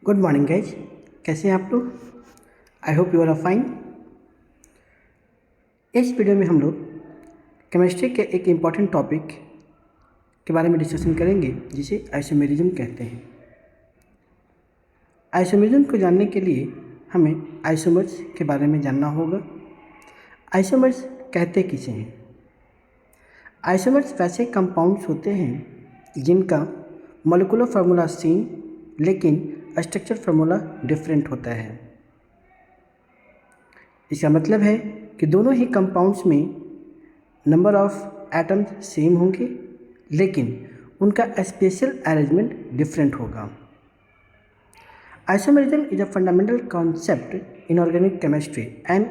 Good morning guys, कैसे हैं आप लोग। I hope you are fine. इस वीडियो में हम लोग केमिस्ट्री के एक इम्पॉर्टेंट टॉपिक के बारे में डिस्कशन करेंगे जिसे आइसोमेरिज्म कहते हैं। आइसोमेरिज्म को जानने के लिए हमें आइसोमर्स के बारे में जानना होगा। आइसोमर्स कहते किसे हैं? आइसोमर्स वैसे कंपाउंड्स होते हैं जिनका मॉलिक्यूलर फार्मूला सेम लेकिन स्ट्रक्चर फार्मूला डिफरेंट होता है। इसका मतलब है कि दोनों ही कंपाउंड्स में नंबर ऑफ एटम्स सेम होंगे लेकिन उनका स्पेशल अरेंजमेंट डिफरेंट होगा। Isomerism is a fundamental concept in organic chemistry and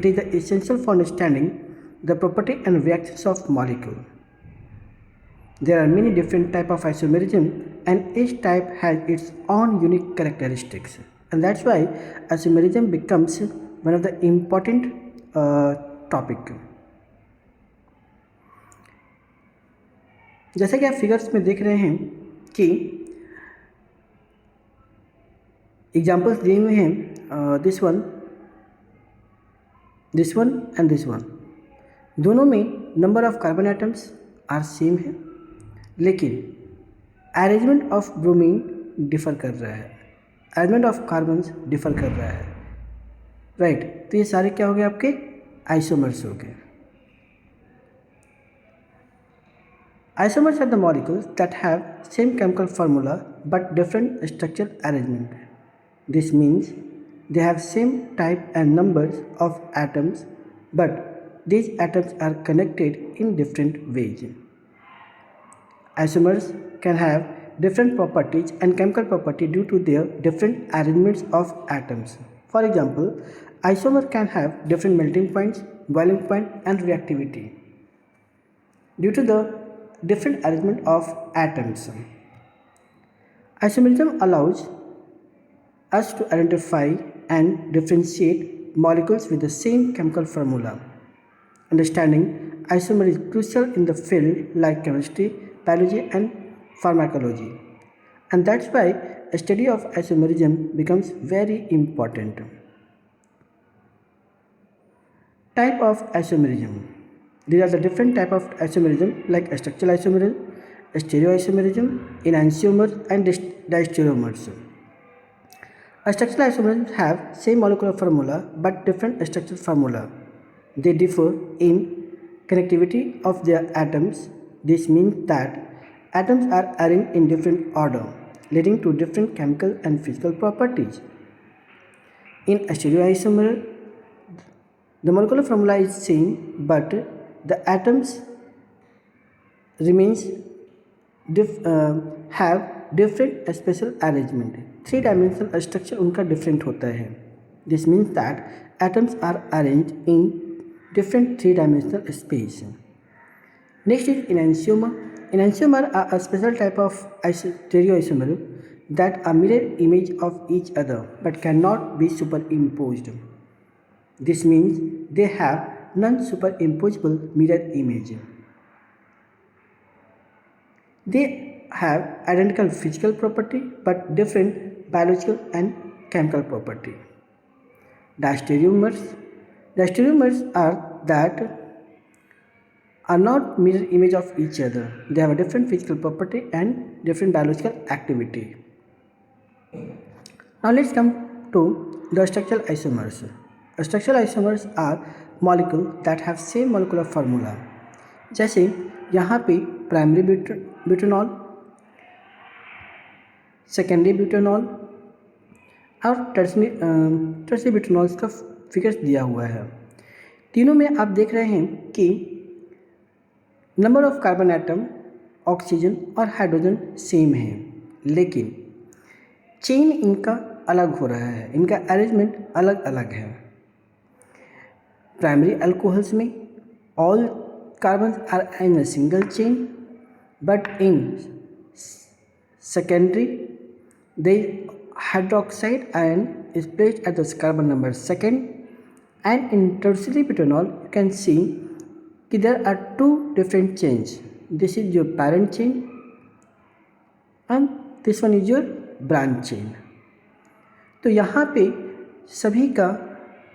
it is essential for understanding the property and reactions of molecule. There are many different types of isomerism and each type has its own unique characteristics, and that's why isomerism becomes one of the important topic. जैसे कि आप figures में देख रहे हैं कि examples दिए हुए हैं, this one and this one. दोनों में number of carbon atoms are same है लेकिन अरेंजमेंट ऑफ ब्रोमीन डिफर कर रहा है, अरेंजमेंट ऑफ कार्बन्स डिफर कर रहा है, राइट। तो ये सारे क्या हो गए? आपके आइसोमर्स हो गए। Isomers are the molecules that have same chemical formula but different structure arrangement. This means they have same type and numbers of atoms but these atoms are connected in different ways. Isomers can have different properties and chemical property due to their different arrangements of atoms. For example, isomer can have different melting points, boiling point and reactivity due to the different arrangement of atoms. Isomerism allows us to identify and differentiate molecules with the same chemical formula. Understanding isomer is crucial in the field like chemistry, biology and pharmacology. And that's why a study of isomerism becomes very important. Type of isomerism. These are the different type of isomerism like structural isomerism, stereoisomerism, enantiomers and diastereomers. Structural isomers have same molecular formula but different structural formula. They differ in connectivity of their atoms. This means that atoms are arranged in different order, leading to different chemical and physical properties. In a stereoisomer, the molecular formula is same but the atoms remains have different special arrangement. 3-dimensional structure उनका different होता है. This means that atoms are arranged in different 3-dimensional space. Next is enantiomer. Enantiomer are a special type of stereoisomer that are mirror image of each other but cannot be superimposed. This means they have non-superimposable mirror image. They have identical physical property but different biological and chemical property. Diastereomers. Diastereomers are that are not mirror image of each other. They have a different physical property and different biological activity. Now let's come to the structural isomers. Structural isomers are molecules that have same molecular formula. जैसे यहाँ पे primary butanol, secondary butanol और tertiary ब्यूटेनॉल्स का figures दिया हुआ है। तीनों में आप देख रहे हैं कि number of carbon atom, oxygen और हाइड्रोजन सेम है लेकिन चेन इनका अलग हो रहा है, इनका अरेंजमेंट अलग अलग है। प्राइमरी अल्कोहल्स में all carbons are in a single chain but in secondary the hydroxide ion is placed at the carbon number second, and in tertiary butanol you can see that there are two different chains. This is your parent chain and this one is your branch chain. तो यहाँ पे सभी का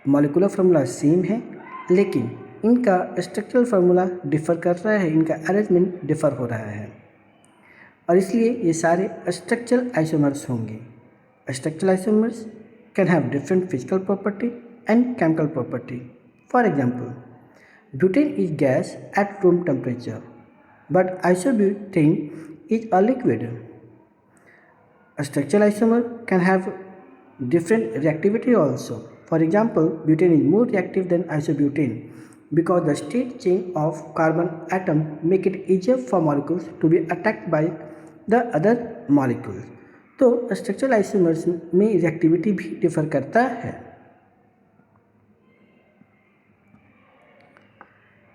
molecular formula same है, लेकिन इनका structural formula differ कर रहा है, इनका अरेंजमेंट डिफ़र हो रहा है, और इसलिए ये सारे स्ट्रक्चरल आइसोमर्स होंगे। Structural isomers can have different physical property and chemical property. For example, butane is gas at room temperature, but isobutane is a liquid. A structural isomer can have different reactivity also. For example, butane is more reactive than isobutane because the state change of carbon atom make it easier for molecules to be attacked by the other molecules. तो structural isomers में reactivity भी differ करता है।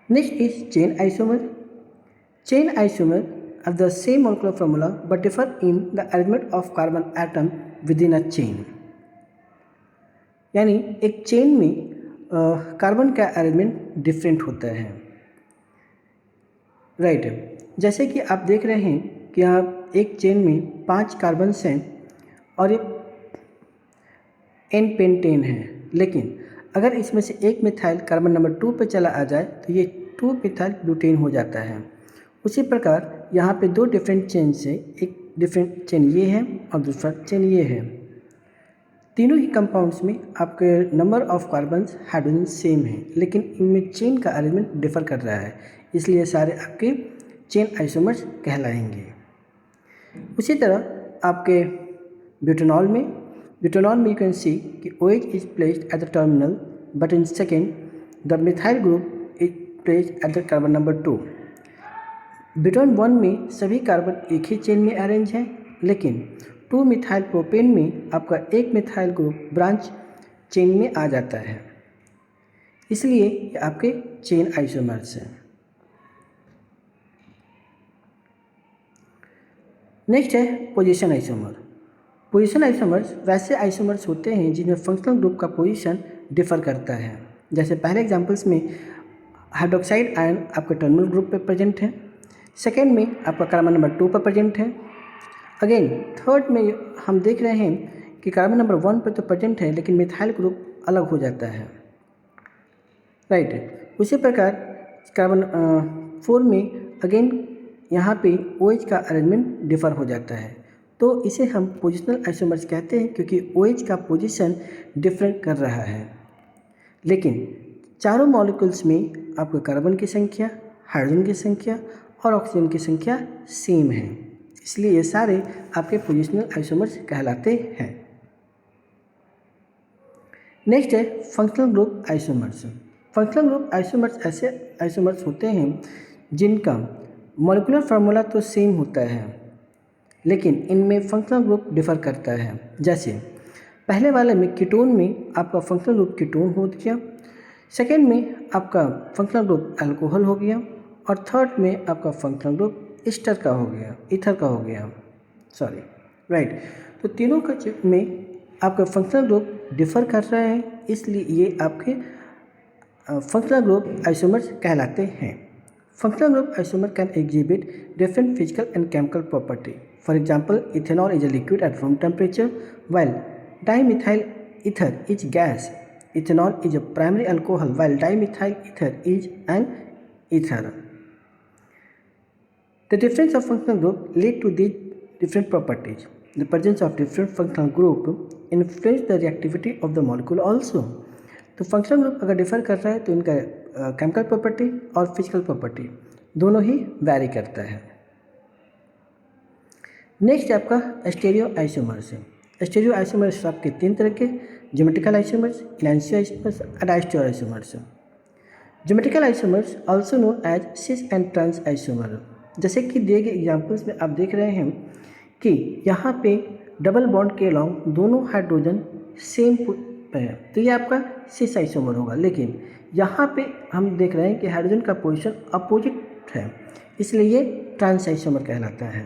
Next is chain isomer. Chain isomer have the same molecular formula but differ in the arrangement of carbon atom within a chain। यानी एक chain में carbon का arrangement different होता है, राइट। जैसे कि आप देख रहे हैं कि यहाँ एक चेन में 5 कार्बन्स हैं और एक एन पेंटेन है, लेकिन अगर इसमें से एक मिथाइल कार्बन नंबर 2 पे चला आ जाए तो ये 2 मिथाइल ब्यूटेन हो जाता है। उसी प्रकार यहाँ पे 2 डिफरेंट चेन से एक डिफरेंट चेन ये है और दूसरा चेन ये है। तीनों ही कंपाउंड्स में आपके number of carbons hydrogen same है, लेकिन इनमें चेन का अरेंजमेंट डिफर कर रहा है, इसलिए सारे आपके चेन आइसोमर्स कहलाएंगे। उसी तरह आपके ब्यूटेनॉल में यू कैन सी कि OH is placed at the terminal, but in second the methyl group is placed at the carbon number 2। Butane 1 में सभी कार्बन एक ही चेन में अरेंज हैं, लेकिन 2 मिथाइल प्रोपेन में आपका एक मिथाइल ग्रुप ब्रांच चेन में आ जाता है, इसलिए ये आपके चेन आइसोमर्स हैं। नेक्स्ट है पोजीशन आइसोमर। पोजीशन आइसोमर्स वैसे आइसोमर्स होते हैं जिनमें फंक्शनल ग्रुप का पोजीशन डिफर करता है। जैसे पहले एग्जांपल्स में हाइड्रोक्साइड आयन आपके टर्मिनल ग्रुप पे प्रेजेंट है, सेकेंड में आपका कार्बन नंबर 2 पर प्रेजेंट है, अगेन थर्ड में हम देख रहे हैं कि कार्बन नंबर 1 पर तो प्रेजेंट है लेकिन मिथाइल ग्रुप अलग हो जाता है, राइट। उसी प्रकार कार्बन 4 में अगेन यहाँ पे OH का अरेंजमेंट डिफर हो जाता है, तो इसे हम पोजिशनल आइसोमर्स कहते हैं क्योंकि OH का पोजीशन डिफरेंट कर रहा है, लेकिन चारों मॉलिक्यूल्स में आपको कार्बन की संख्या, हाइड्रोजन की संख्या और ऑक्सीजन की संख्या सेम है, इसलिए ये सारे आपके पोजिशनल आइसोमर्स कहलाते हैं। नेक्स्ट है functional group isomers. Functional group isomers ऐसे आइसोमर्स होते हैं जिनका मॉलिक्यूलर फार्मूला तो सेम होता है, लेकिन इनमें फंक्शनल ग्रुप डिफर करता है। जैसे पहले वाले में कीटोन में आपका फंक्शनल ग्रुप कीटोन हो गया, सेकेंड में आपका फंक्शनल ग्रुप अल्कोहल हो गया, और थर्ड में आपका फंक्शनल ग्रुप ईस्टर का हो गया, ईथर का हो गया, सॉरी, राइट। तो तीनों का में आपका फंक्शनल ग्रुप डिफर कर रहा है, इसलिए ये आपके फंक्शनल ग्रुप आइसोमर्स कहलाते हैं। Functional group isomer can exhibit different physical and chemical property. For example, ethanol is a liquid at room temperature while dimethyl ether is gas. Ethanol is a primary alcohol while dimethyl ether is an ether. The difference of functional group lead to these different properties. The presence of different functional group influence the reactivity of the molecule also. तो functional group अगर differ कर रहा है तो इनका chemical property और physical property दोनों ही वैरी करता है। नेक्स्ट आपका स्टेरियो आइसोमर्स है। स्टेरियो आइसोमर्स आपके 3 तरह के, ज्योमेट्रिकल आइसोमर्स, इनैंशियो आइसोमर्स और diastereoisomers. Geometrical isomers also known as cis and trans isomer. जैसे कि दिए गए एग्जाम्पल्स में आप देख रहे हैं कि यहाँ पे डबल बॉन्ड के अलॉन्ग दोनों हाइड्रोजन सेम पे है, तो ये आपका सिस आइसोमर होगा। लेकिन यहाँ पे हम देख रहे हैं कि हाइड्रोजन का पोजीशन अपोजिट है, इसलिए ये ट्रांस आइसोमर कहलाता है।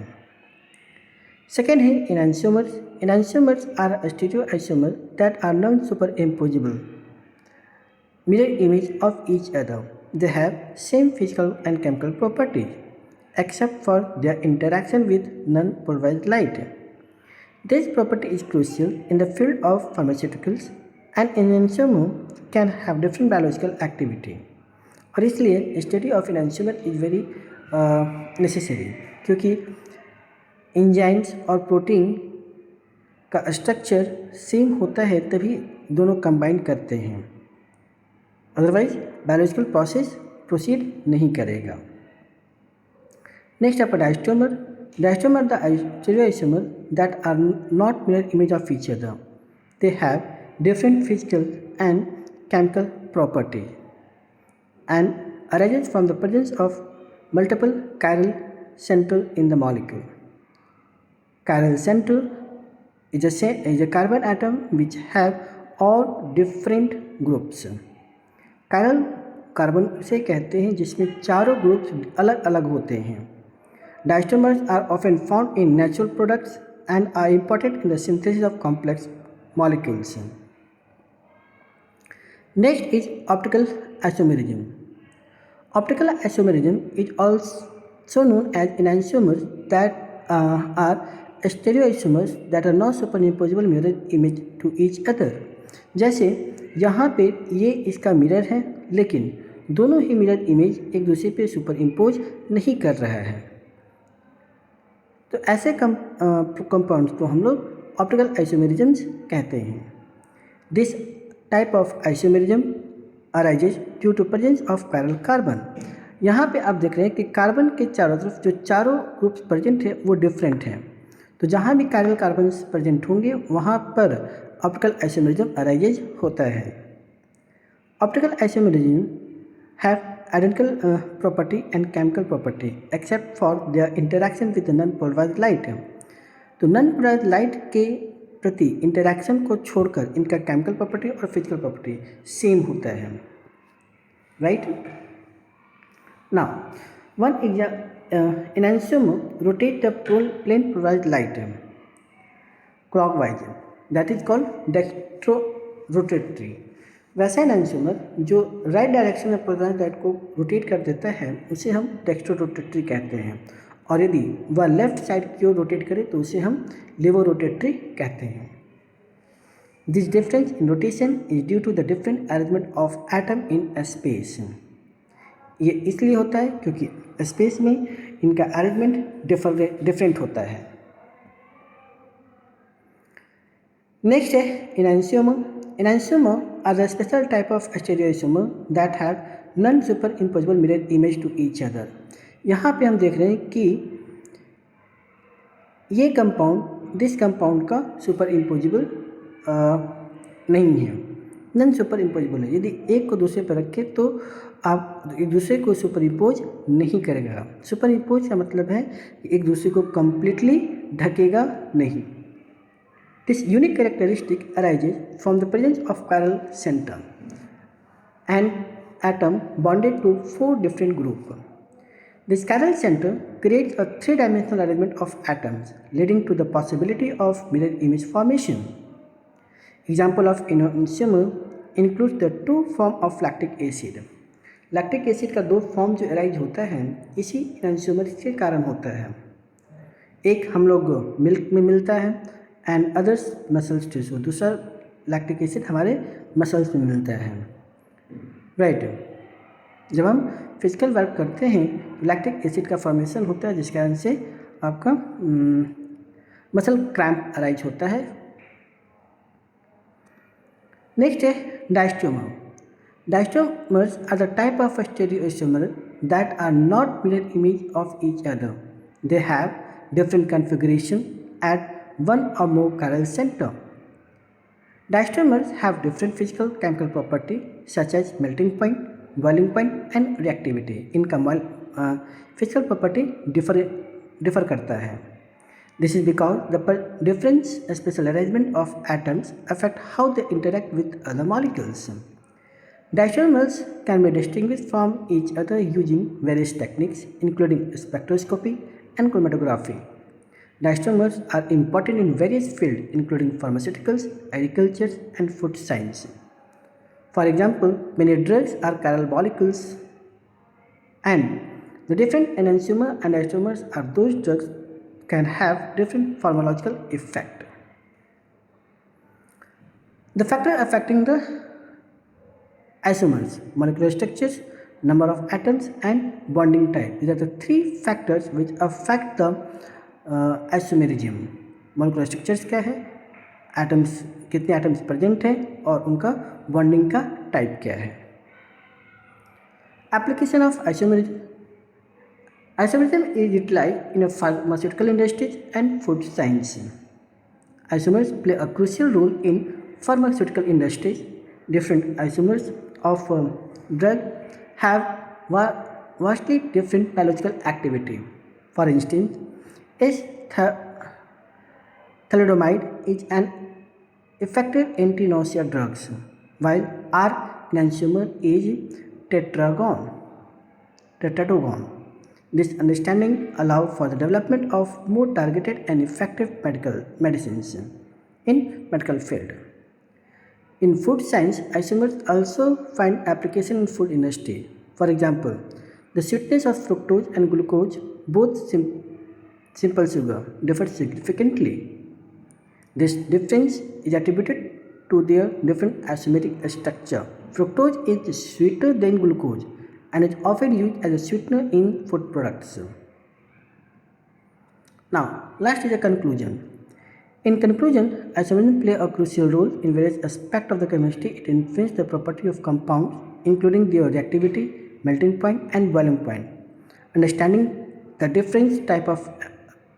सेकेंड है enantiomers. Enantiomers are stereoisomer that are non superimposable mirror image of each other. They have same physical and chemical properties except for their interaction with non-polarized light. This property is crucial in the field of pharmaceuticals and enantiomer can have different biological activity. और इसलिए study of enantiomer is very necessary, क्योंकि enzymes और protein का structure same होता है तभी दोनों combine करते हैं, अदरवाइज बायोलॉजिकल प्रोसेस प्रोसीड नहीं करेगा। नेक्स्ट आपका diastereomer. Diastereomer the stereoisomer that are not mirror image of each other, they have different physical and chemical property and arises from the presence of multiple chiral centers in the molecule. Chiral center is a carbon atom which have all different groups. Chiral carbon से कहते हैं जिसमें चारों groups अलग अलग होते हैं। Diastomers are often found in natural products and are important in the synthesis of complex molecules. Next is optical isomerism. Optical isomerism is also known as enantiomers that are stereoisomers that are not superimposable mirror image to each other. जैसे यहाँ पे ये इसका mirror है लेकिन दोनों ही mirror image एक दूसरे पे सुपर इम्पोज नहीं कर रहा है, तो ऐसे कंपाउंड्स को हम लोग ऑप्टिकल आइसोमेरिज्म्स कहते हैं। This type of isomerism arises due to presence of parallel carbon. यहाँ पे आप देख रहे हैं कि कार्बन के चारों तरफ जो चारों ग्रुप्स प्रेजेंट है वो डिफरेंट हैं, तो जहाँ भी पैरेलल कार्बन प्रेजेंट होंगे वहाँ पर ऑप्टिकल आइसोमेरिज्म अराइजेज होता है। Optical isomerism have identical property and chemical property except for their interaction with non polarised light. तो नॉन पोलराइज्ड लाइट के प्रति इंटरैक्शन को छोड़कर इनका केमिकल प्रॉपर्टी और फिजिकल प्रॉपर्टी सेम होता है, right. Now one enantiomer rotate the plane polarised light clockwise, that is called dextro rotatory. वैसा एनांशियोमर जो राइट डायरेक्शन में पोलराइज्ड लाइट को रोटेट कर देता है उसे हम डेक्स्ट्रो रोटेटरी कहते हैं, और यदि वह लेफ्ट साइड की ओर रोटेट करे तो उसे हम लेवो रोटेटरी कहते हैं। This difference in rotation is due to the different arrangement of atom in space. ये इसलिए होता है क्योंकि स्पेस में इनका अरेंजमेंट डिफरेंट होता है। नेक्स्ट है enantiomer. Enantiomer are the special type of stereoisomer that have non superimposable mirror image to each other. यहाँ पे हम देख रहे हैं कि ये कंपाउंड दिस कंपाउंड का सुपर इम्पोजिबल नहीं है, नॉन सुपर इम्पोजिबल है। यदि एक को दूसरे पर रखें तो आप एक दूसरे को सुपर इम्पोज नहीं करेगा। सुपर इम्पोज का मतलब है कि एक दूसरे को कंप्लीटली ढकेगा नहीं। This unique characteristic arises from the presence of chiral center and atom bonded to 4 different groups. This chiral center creates a 3-dimensional arrangement of atoms, leading to the possibility of mirror image formation. Example of enantiomer includes the 2 forms of lactic acid. Lactic acid का 2 form जो arise होता है इसी एनांशियोमर के कारण होता है। एक हम लोग मिल्क में मिलता है एंड अदर्स मसल्स टिश्यू, दूसरा लैक्टिक एसिड हमारे मसल्स में मिलता है, राइट। जब हम फिजिकल वर्क करते हैं तो लैक्टिक एसिड का फॉर्मेशन होता है जिस कारण से आपका मसल क्रैम्प अराइज होता है। नेक्स्ट है डायस्टोमर। Diastomers are the type of stereoisomer that are not mirror image of each other. They have different configuration at one or more chiral center. Diastomers have different physical chemical property such as melting point, boiling point and reactivity. इनका physical property differ करता है। This is because the different special arrangement of atoms affect how they interact with other molecules. Diastomers can be distinguished from each other using various techniques including spectroscopy and chromatography. Diastomers are important in various fields including pharmaceuticals, agriculture and food science. For example, many drugs are chiral molecules and the different enantiomer and diastomers are those drugs can have different pharmacological effect. The factor affecting the isomers, molecular structures, number of atoms and bonding type. These are the three factors which affect the isomerism. molecular structures क्या है, atoms कितने atoms present हैं और उनका bonding का type क्या है. Application of isomerism. Isomerism is utilized in a pharmaceutical industries and food science. Isomers play a crucial role in pharmaceutical industries. Different isomers of drug have vastly different biological activity. For instance, is thalidomide is an effective anti-nausea drug, while R enantiomer is tetragon. This understanding allows for the development of more targeted and effective medicines in medical field. In food science, isomers also find application in food industry. For example, the sweetness of fructose and glucose, both simple sugar, differ significantly. This difference is attributed to their different isomeric structure. Fructose is sweeter than glucose and is often used as a sweetener in food products. Now, last is a conclusion. In conclusion, isomerism plays a crucial role in various aspects of the chemistry. It influences the property of compounds, including their reactivity, melting point, and boiling point. Understanding the different type of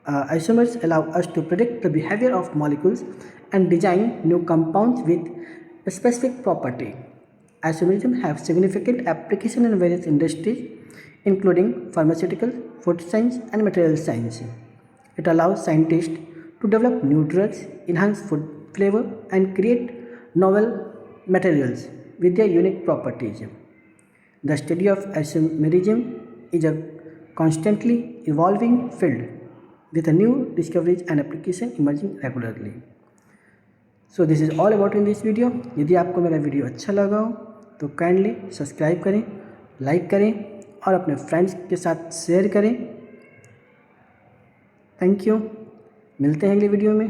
isomers allow us to predict the behavior of molecules and design new compounds with a specific property. Isomerism has significant application in various industries, including pharmaceutical, food science, and material science. It allows scientists to develop new drugs, enhance food flavor, and create novel materials with their unique properties. The study of isomerism is a constantly evolving field with a new discoveries and application emerging regularly. So this is all about in this video. यदि आपको मेरा video अच्छा लगा हो तो kindly subscribe करें, like करें और अपने फ्रेंड्स के साथ शेयर करें. Thank you. मिलते हैं अगले वीडियो में.